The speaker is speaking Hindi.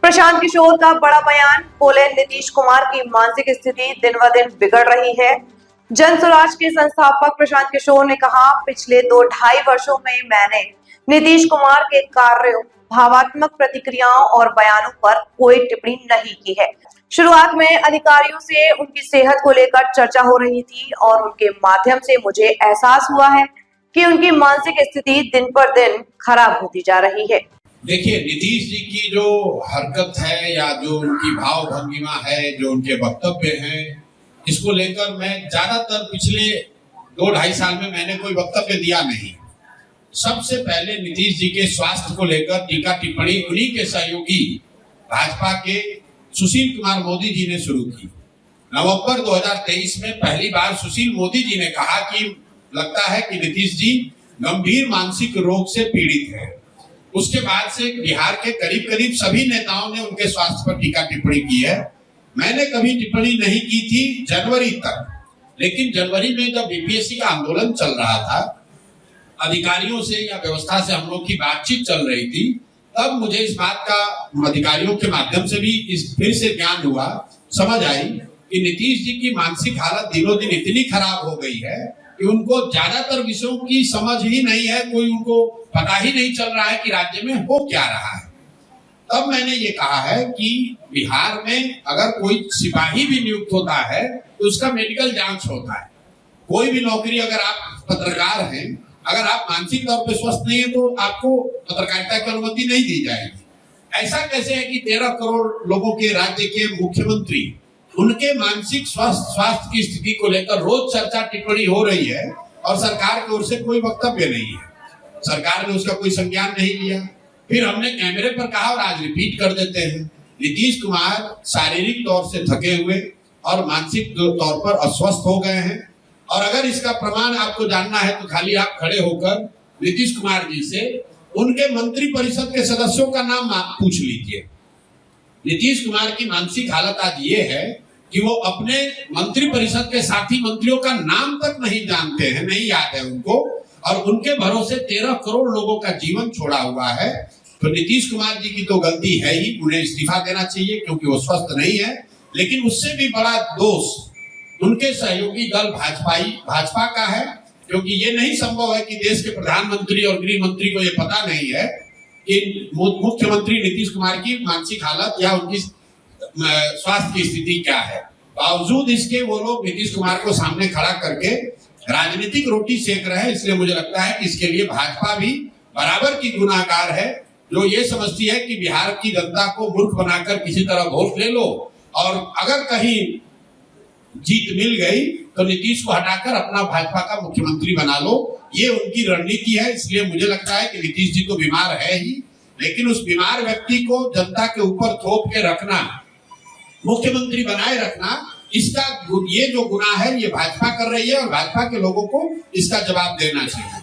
प्रशांत किशोर का बड़ा बयान, बोले नीतीश कुमार की मानसिक स्थिति दिन ब दिन बिगड़ रही है। जन स्वराज के संस्थापक प्रशांत किशोर ने कहा, पिछले 2-2.5 वर्षों में मैंने नीतीश कुमार के कार्यों, भावात्मक प्रतिक्रियाओं और बयानों पर कोई टिप्पणी नहीं की है। शुरुआत में अधिकारियों से उनकी सेहत को लेकर चर्चा हो रही थी और उनके माध्यम से मुझे एहसास हुआ है कि उनकी मानसिक स्थिति दिन पर दिन खराब होती जा रही है। देखिए, नीतीश जी की जो हरकत है या जो उनकी भाव भंगिमा है, जो उनके वक्तव्य हैं, इसको लेकर मैं ज्यादातर पिछले 2-2.5 साल में मैंने कोई वक्तव्य दिया नहीं। सबसे पहले नीतीश जी के स्वास्थ्य को लेकर टीका टिप्पणी उन्हीं के सहयोगी भाजपा के सुशील कुमार मोदी जी ने शुरू की। नवंबर 2023 में पहली बार सुशील मोदी जी ने कहा कि लगता है कि नीतीश जी गंभीर मानसिक रोग से पीड़ित है। उसके बाद से बिहार के करीब सभी नेताओं ने उनके स्वास्थ्य पर टीका टिप्पणी की है। मैंने कभी टिप्पणी नहीं की थी जनवरी तक, लेकिन जनवरी में जब बीपीएससी का आंदोलन चल रहा था, अधिकारियों से या व्यवस्था से हम लोग की बातचीत चल रही थी, तब मुझे इस बात का अधिकारियों के माध्यम से भी फिर से ज्ञान हुआ, समझ आई कि नीतीश जी की मानसिक हालत दिनों दिन इतनी खराब हो गई है कि उनको ज्यादातर विषयों की समझ ही नहीं है, कोई उनको पता ही नहीं चल रहा है कि राज्य में हो क्या रहा है। तब मैंने ये कहा है कि बिहार में अगर कोई सिपाही भी नियुक्त होता है तो उसका मेडिकल जांच होता है। कोई भी नौकरी, अगर आप पत्रकार हैं, अगर आप मानसिक तौर पे स्वस्थ नहीं है तो आपको पत्रकारिता की अनुमति नहीं दी जाएगी। ऐसा कैसे है कि 13 करोड़ लोगों के राज्य के मुख्यमंत्री, उनके मानसिक स्वास्थ्य की स्थिति को लेकर रोज चर्चा टिप्पणी हो रही है और सरकार की ओर से कोई वक्तव्य नहीं है। सरकार ने उसका कोई संज्ञान नहीं लिया। फिर हमने कैमरे पर कहा और आज रिपीट कर देते हैं, नीतीश कुमार शारीरिक तौर से थके हुए और मानसिक तौर पर अस्वस्थ हो गए हैं। और अगर इसका प्रमाण आपको जानना है तो खाली आप खड़े होकर नीतीश कुमार जी से उनके मंत्री परिषद के सदस्यों का नाम पूछ लीजिए। नीतीश कुमार की मानसिक हालत आज ये है कि वो अपने मंत्री परिषद के साथी मंत्रियों का नाम तक नहीं जानते हैं, नहीं याद है उनको, और उनके भरोसे 13 करोड़ लोगों का जीवन छोड़ा हुआ है। तो नीतीश कुमार जी की तो गलती है ही, उन्हें इस्तीफा देना चाहिए क्योंकि वो स्वस्थ नहीं है। लेकिन उससे भी बड़ा दोष उनके सहयोगी दल भाजपा का है, क्योंकि ये नहीं संभव है कि देश के प्रधानमंत्री और गृह मंत्री को ये पता नहीं है कि मुख्यमंत्री नीतीश कुमार की मानसिक हालत या उनकी स्वास्थ्य की स्थिति क्या है। बावजूद इसके वो लोग नीतीश कुमार को सामने खड़ा करके राजनीतिक रोटी सेक रहे हैं। इसलिए मुझे लगता है कि इसके लिए भाजपा भी बराबर की गुनाहगार है, जो ये समझती है कि बिहार की जनता को मूर्ख बनाकर किसी तरह वोट ले लो और अगर कहीं जीत मिल गई तो नीतीश को हटाकर अपना भाजपा का मुख्यमंत्री बना लो। ये उनकी रणनीति है। इसलिए मुझे लगता है कि नीतीश जी तो बीमार है ही, लेकिन उस बीमार व्यक्ति को जनता के ऊपर थोप के रखना, मुख्यमंत्री बनाए रखना, इसका ये जो गुनाह है ये भाजपा कर रही है और भाजपा के लोगों को इसका जवाब देना चाहिए।